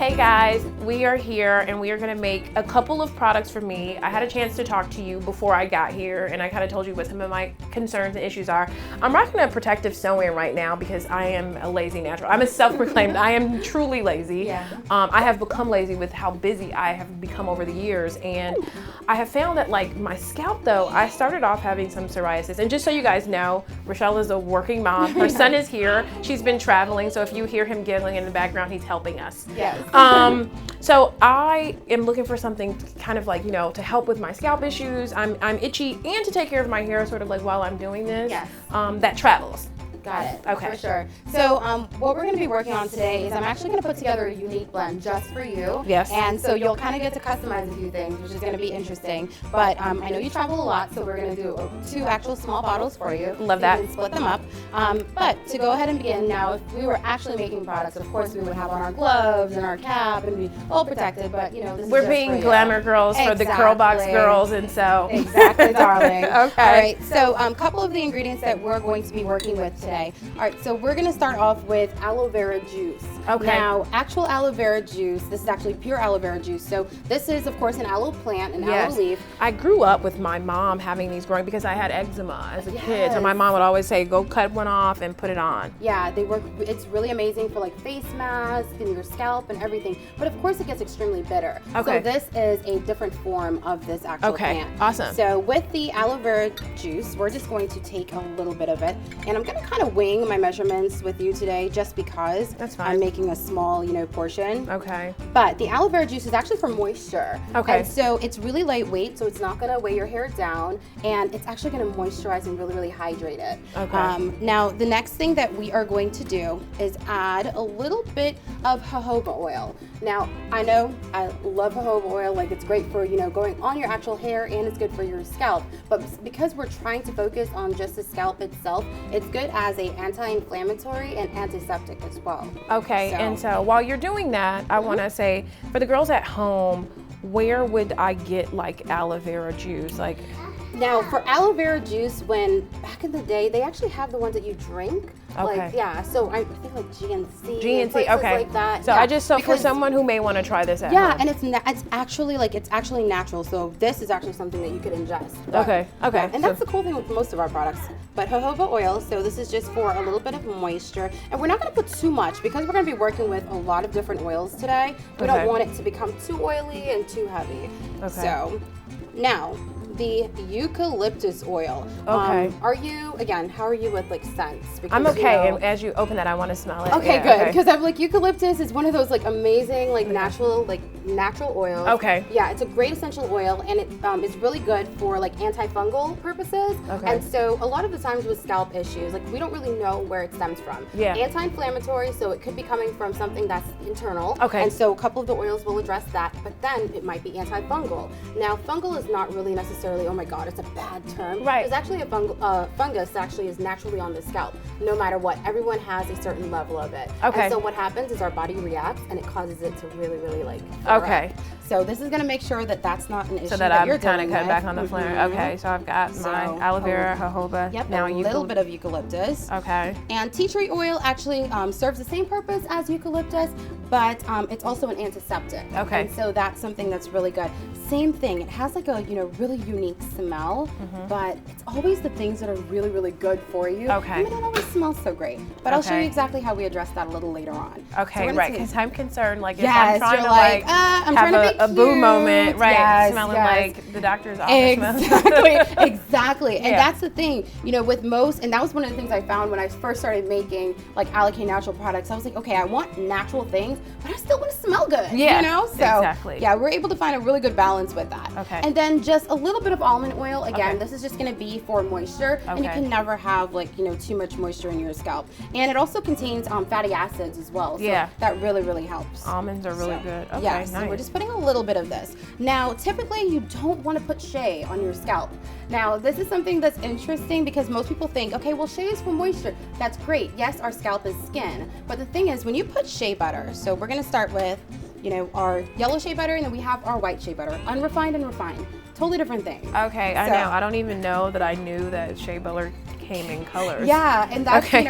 Hey guys, we are here and we are gonna make a couple of products for me. I had a chance to talk to you before I got here and I kind of told you what some of my concerns and issues are. I'm rocking a protective sew-in right now because I am a lazy natural. I'm a self-proclaimed, I am truly lazy. Yeah. I have become lazy with how busy I have become over the years, and I have found that like my scalp though, I started off having some psoriasis. And just so you guys know, Rochelle is a working mom. Her son is here. She's been traveling, so if you hear him giggling in the background, he's helping us. Yes. So I am looking for something kind of like, you know, to help with my scalp issues. I'm itchy, and to take care of my hair sort of like while I'm doing this. Yes. That travels. Got it. Okay. For sure. So what we're going to be working on today is I'm actually going to put together a unique blend just for you. Yes. And so you'll kind of get to customize a few things, which is going to be interesting. But I know you travel a lot, so we're going to do 2 actual small bottles for you. Love that. You can split them up. But to go ahead and begin, now if we were actually making products, of course we would have on our gloves and our cap and be all protected. But you know, this We're is just being for you. glamour girls for the curlBOX girls, and so. Exactly, darling. Okay. All right, so a couple of the ingredients that we're going to be working with today. All right, so we're going to start off with aloe vera juice. Okay. Now, actual aloe vera juice, this is actually pure aloe vera juice. So this is, of course, an aloe plant, an aloe leaf. I grew up with my mom having these growing because I had eczema as a kid. So Yes. my mom would always say, go cut one off and put it on. Yeah, they work. It's really amazing for like face masks and your scalp and everything. But of course, it gets extremely bitter. Okay. So this is a different form of this actual plant. Awesome. So with the aloe vera juice, we're just going to take a little bit of it, and I'm going to kind of wing my measurements with you today, just because That's fine. I'm making a small, portion. Okay. But the aloe vera juice is actually for moisture. Okay. And so it's really lightweight, so it's not going to weigh your hair down, and it's actually going to moisturize and really, really hydrate it. Okay. Now, the next thing that we are going to do is add a little bit of jojoba oil. Now, I know I love jojoba oil, like it's great for, going on your actual hair, and it's good for your scalp. But because we're trying to focus on just the scalp itself, it's good as an anti-inflammatory and antiseptic as well. Okay, So- and so while you're doing that, I want to say, for the girls at home, where would I get like aloe vera juice? Like, Now, for aloe vera juice, when back in the day, they actually have the ones that you drink. Okay. Like, yeah, so I think like GNC. GNC, and places okay. like that. So yeah, for because- someone who may want to try this at Yeah, home. and it's actually natural. So this is actually something that you could ingest. But- Okay. And that's the cool thing with most of our products. But jojoba oil, so this is just for a little bit of moisture. And we're not going to put too much because we're going to be working with a lot of different oils today. We Okay. don't want it to become too oily and too heavy. Okay. So now, the eucalyptus oil. Okay. How are you with like scents? Because, I'm okay, and as you open that, I want to smell it. Okay, Yeah, good. okay. Because I'm like, eucalyptus is one of those like amazing natural oils. Okay. Yeah, it's a great essential oil, and it is really good for like antifungal purposes. Okay. And so a lot of the times with scalp issues, like we don't really know where it stems from. Yeah. Anti-inflammatory, so it could be coming from something that's internal. Okay. And so a couple of the oils will address that, but then it might be antifungal. Now, fungal is not really necessarily, oh my God, it's a bad term. Right. There's actually a fungus that actually is naturally on the scalp, no matter what. Everyone has a certain level of it. Okay. And so what happens is our body reacts, and it causes it to really, really flare Okay. up. So this is going to make sure that that's not an issue. So that I'm you're kind of dealing cut back with. on the flare. Mhm. Okay, so I've got my So, aloe vera, jojoba. Yep, Now a little bit of eucalyptus. Okay. And tea tree oil actually serves the same purpose as eucalyptus, but it's also an antiseptic. Okay. And so that's something that's really good. Same thing. It has like a really unique smell, but it's always the things that are really, really good for you. Okay. They may not always smell so great, but I'll show Okay. you exactly how we address that a little later on. So Okay, we're gonna right, take- because I'm concerned, like, if Yes, I'm trying you're to, like, like, I'm have trying to be a boo cute. moment, right, Yes, smelling yes. like the doctor's office smells. Exactly. And Yeah. that's the thing, with most, and that was one of the things I found when I first started making like Alikay Natural products. I was like, okay, I want natural things, but I still want to smell good. Yeah, So exactly. yeah, we're able to find a really good balance with that. Okay. And then just a little bit of almond oil. Again, Okay. this is just going to be for moisture, and you Okay. can never have too much moisture in your scalp. And it also contains fatty acids as well. So Yeah. that really, really helps. Almonds are really So, good. Okay, yeah, nice. so we're just putting a little bit of this. Now, typically you don't want to put shea on your scalp. Now, this is something that's interesting because most people think, okay, well, shea is for moisture. That's great. Yes, our scalp is skin. But the thing is, when you put shea butter, so we're going to start with, our yellow shea butter, and then we have our white shea butter, unrefined and refined. Totally different things. Okay, I So- know. I don't even know that I knew that shea butter came in colors. Yeah, and that's, okay.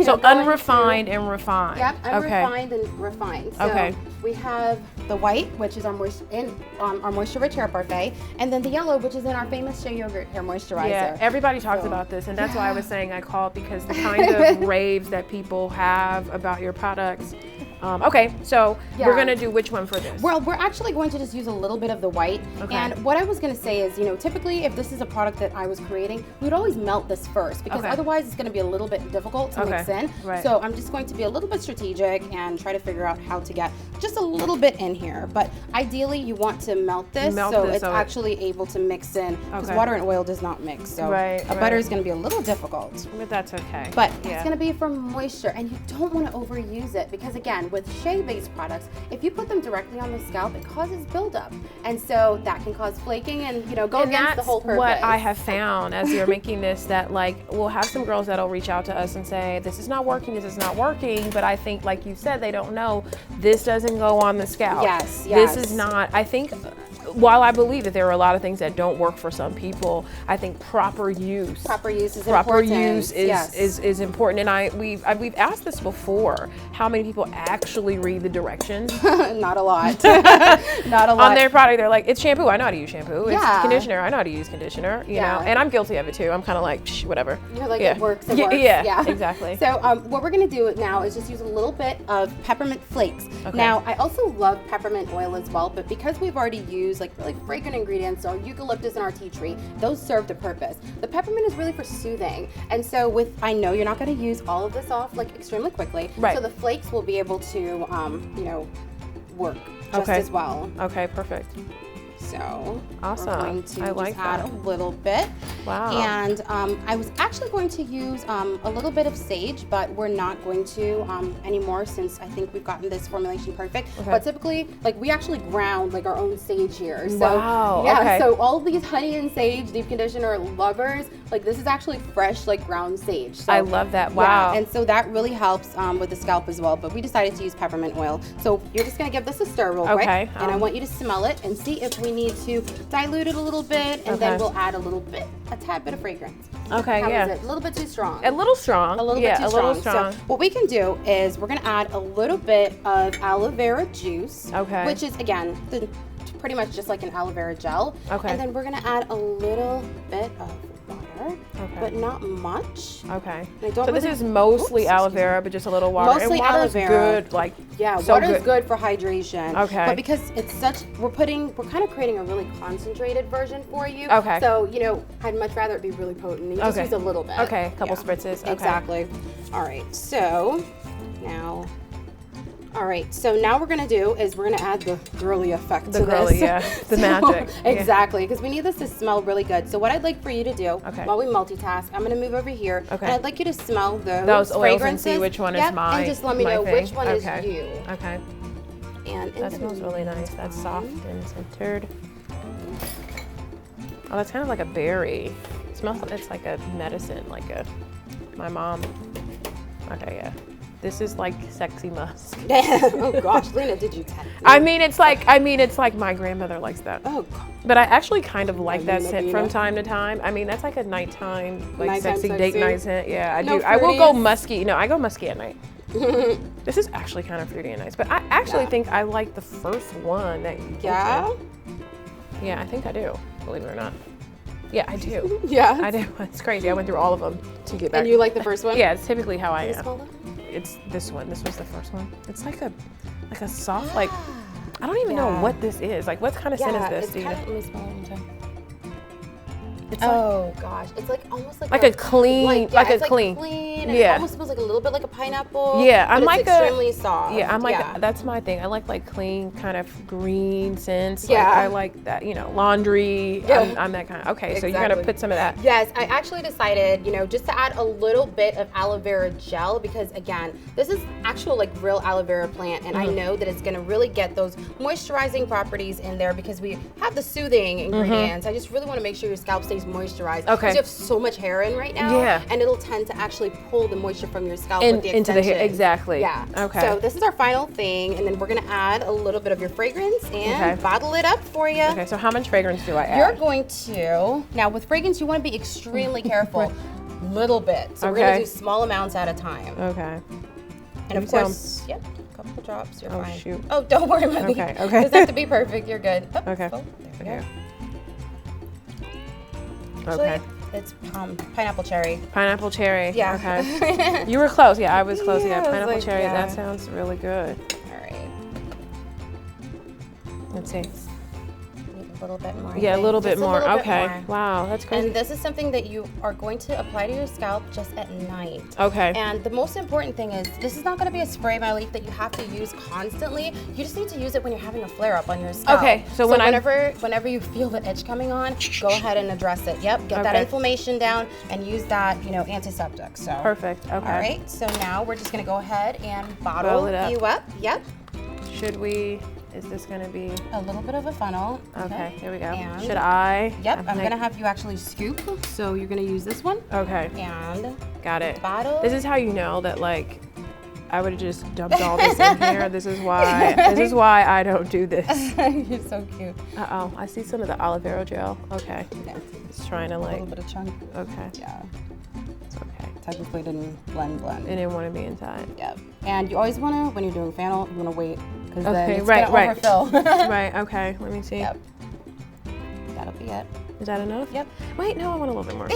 So unrefined and refined. Yep, unrefined and refined. So we have the white, which is our moisture-rich hair parfait, and then the yellow, which is in our famous shea yogurt hair moisturizer. Yeah, everybody talks about this, and that's why I was saying I called, because the kind of raves that people have about your products. Okay, so we're gonna do which one for this? Well, we're actually going to just use a little bit of the white. Okay. And what I was gonna say is, typically if this is a product that I was creating, we'd always melt this first, because otherwise it's gonna be a little bit difficult to mix in. Right. So I'm just going to be a little bit strategic and try to figure out how to get just a little bit in here. But ideally you want to melt this so it's actually able to mix in, because water and oil does not mix. So butter is gonna be a little difficult. But that's okay. But it's gonna be for moisture, and you don't wanna overuse it, because again, with shea-based products, if you put them directly on the scalp, it causes buildup, and so that can cause flaking and go against the whole purpose. What I have found as you're making this, that we'll have some girls that'll reach out to us and say, this is not working, but I think, like you said, they don't know this doesn't go on the scalp. Yes. This is not, I think, while I believe that there are a lot of things that don't work for some people, I think proper use is important. And we've asked this before, how many people actually read the directions? Not a lot. Not a lot. On their product, they're like, it's shampoo, I know how to use shampoo. It's conditioner, I know how to use conditioner. You know, and I'm guilty of it too. I'm kind of like, shh, whatever. You're like, it works, it works. Yeah, exactly. So what we're gonna do now is just use a little bit of peppermint flakes. Okay. Now, I also love peppermint oil as well, but because we've already used really fragrant ingredients, so eucalyptus and our tea tree, those serve the purpose. The peppermint is really for soothing, and so I know you're not going to use all of this off extremely quickly, so the flakes will be able to work just as well. Okay, perfect. So awesome. We're going to add a little bit. Wow. And I was actually going to use a little bit of sage, but we're not going to anymore, since I think we've gotten this formulation perfect. Okay. But typically, we actually ground our own sage here. So wow. So all these honey and sage deep conditioner lovers, this is actually fresh ground sage. So, I love that. Wow. Yeah, and so that really helps with the scalp as well. But we decided to use peppermint oil. So you're just gonna give this a stir real quick, and I want you to smell it and see if we need to dilute it a little bit, and then we'll add a tad bit of fragrance. Okay, How is it? A little bit too strong. A little strong. A little bit too strong. So what we can do is we're gonna add a little bit of aloe vera juice, which is again pretty much just like an aloe vera gel. Okay. And then we're gonna add a little bit of water, but not much. Okay. So this is mostly aloe vera, but just a little water. Mostly and water's aloe vera. Good, water's good for hydration. Okay. But because it's we're kind of creating a really concentrated version for you. Okay. So, I'd much rather it be really potent. You just use a little bit. Okay, a couple spritzes. Okay. Exactly. All right, so now... All right, so now we're gonna do is we're gonna add the girly effect to this. The magic. Exactly, because we need this to smell really good. So what I'd like for you to do while we multitask, I'm gonna move over here, and I'd like you to smell those oils and see which one is mine. and just let me know which one is you. Okay. And that smells really nice. That's soft and centered. Oh, that's kind of like a berry. It smells. It's like a medicine, my mom. Okay, yeah. This is like sexy musk. Oh gosh, Lena, did you tell me? It's like my grandmother likes that. Oh God. But I actually kind of like that scent from time to time. That's like a nighttime, sexy date night scent. Yeah, I do. I will go musky. No, I go musky at night. This is actually kind of fruity and nice, but I actually think I like the first one that you Yeah? Yeah, I think I do, believe it or not. Yeah, I do. Yeah? I do. It's crazy. I went through all of them to get back. And you like the first one? Yeah, it's typically how I am. Smell it? It's this one. This was the first one. It's like a soft, I don't even know what this is. What kind of scent is this? Let me smell it one time. It's gosh, it's almost like a clean, clean. And it almost smells like a little bit like a pineapple. Yeah, I'm like extremely soft. Yeah, I'm like that's my thing. I like clean kind of green scents. Yeah, I like that. Laundry. Yeah. I'm that kind of. Okay, exactly. So you're gonna put some of that. Yes, I actually decided, just to add a little bit of aloe vera gel, because again, this is actual real aloe vera plant, and I know that it's gonna really get those moisturizing properties in there because we have the soothing ingredients. I just really want to make sure your scalp stays moisturized. Okay. Because you have so much hair in right now. Yeah. And it'll tend to actually pull the moisture from your scalp with the into the hair. Exactly. Yeah. Okay. So this is our final thing, and then we're gonna add a little bit of your fragrance and bottle it up for you. Okay. So how much fragrance do I add? You're going to now with fragrance, you want to be extremely careful. little bit. So we're gonna do small amounts at a time. Okay. And of course, yep, a couple drops, you're fine. Shoot. Oh, don't worry about me. Okay. It doesn't have to be perfect, you're good. Oh, Okay. Oh, there we go. Okay. Actually, it's pineapple cherry. Pineapple cherry. Yeah. Okay. You were close. Yeah, I was close. Yeah, Yeah, I was pineapple like, cherry. yeah. That sounds really good. All right. Let's see. Need a little bit more. Yeah, a little bit Just a more. little bit Okay. more. Wow, that's crazy. And this is something that you are going to apply to your scalp just at night. Okay. And the most important thing is this is not going to be a spray, Myleik, that you have to use constantly. You just need to use it when you're having a flare-up on your scalp. Okay, so whenever you feel the itch coming on, go ahead and address it. Yep, get that inflammation down and use that, antiseptic. So Perfect. Okay. All right. So now we're just going to go ahead and bottle it up. you up. Yep. Should we? Is this going to be? A little bit of a funnel. Okay. Here we go. And Should I? Yep. I'm going to have you actually scoop. So you're going to use this one. Okay. And Got it. bottle. This is how you know that like I would have just dumped all this in here. This is why I don't do this. You're so cute. Uh-oh, I see some of the aloe vera gel. Okay. Yeah. It's trying to A like, little bit of chunk. okay, Yeah. it's okay. Technically didn't blend. It didn't want to be inside. Yep. And you always want to, when you're doing funnel, you want to wait because then Okay, it's right, going to overfill. Right, okay, let me see. Yep. That'll be it. Is that enough? Yep. Wait, no, I want a little bit more.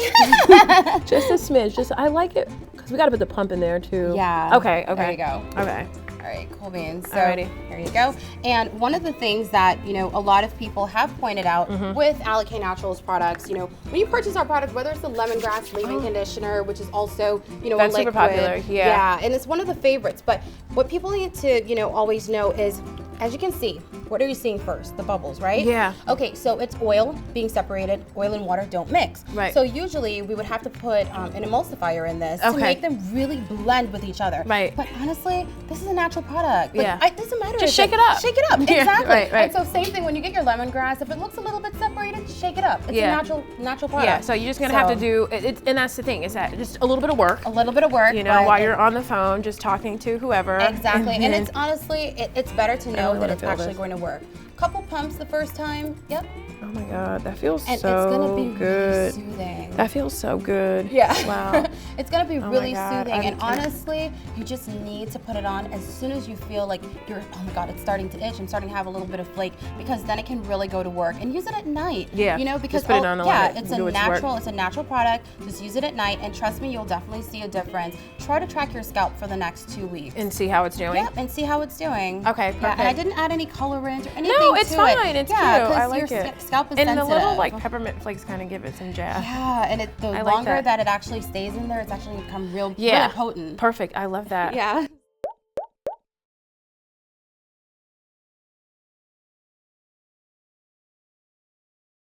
Just a smidge, I like it, because we got to put the pump in there too. Yeah. Okay, okay. There you go. Okay. All right, cool beans. So Alrighty. here you go. And one of the things that, a lot of people have pointed out with Alikay Naturals products, when you purchase our product, whether it's the lemongrass leave-in conditioner, which is also, a That's liquid. super popular, yeah. Yeah, and it's one of the favorites. But what people need to, always know is, as you can see, what are you seeing first? The bubbles, right? Yeah. Okay, so it's oil being separated. Oil and water don't mix. Right. So usually we would have to put an emulsifier in this to make them really blend with each other. Right. But honestly, this is a natural product. Like, Yeah. It doesn't matter. Just if shake it up. Shake it up. Yeah, Exactly. right. And so same thing when you get your lemongrass. If it looks a little bit separated, shake it up. It's Yeah. a natural product. Yeah, so you're just going to have to do, and that's the thing, is that just a little bit of work. a little bit of work. but While you're on the phone, just talking to whoever. Exactly. And then- it's honestly, it's better to know really that wanna it's feel actually this. going to work. Couple pumps the first time. Yep. Oh my God, that feels And so it's gonna be good. really soothing. That feels so good. Yeah. Wow. It's gonna be my really God, soothing. I And can't- honestly, you just need to put it on as soon as you feel like oh my God, it's starting to itch. I'm starting to have a little bit of flake, because then it can really go to work. And use it at night. Yeah, Because just put it on a light, it's do a its work. natural product. Just use it at night, and trust me, you'll definitely see a difference. Try to track your scalp for the next 2 weeks. And see how it's doing. Yep, and see how it's doing. Okay, Yeah, and I perfect. didn't add any colorant or anything. No, it's to fine. It. It's yeah, cute. I 'cause like your it. scalp is And sensitive. the little like peppermint flakes kind of give it some jazz. Yeah, and the I like longer that. that it actually stays in there, it's actually become really Yeah. potent. Perfect. I love that. Yeah.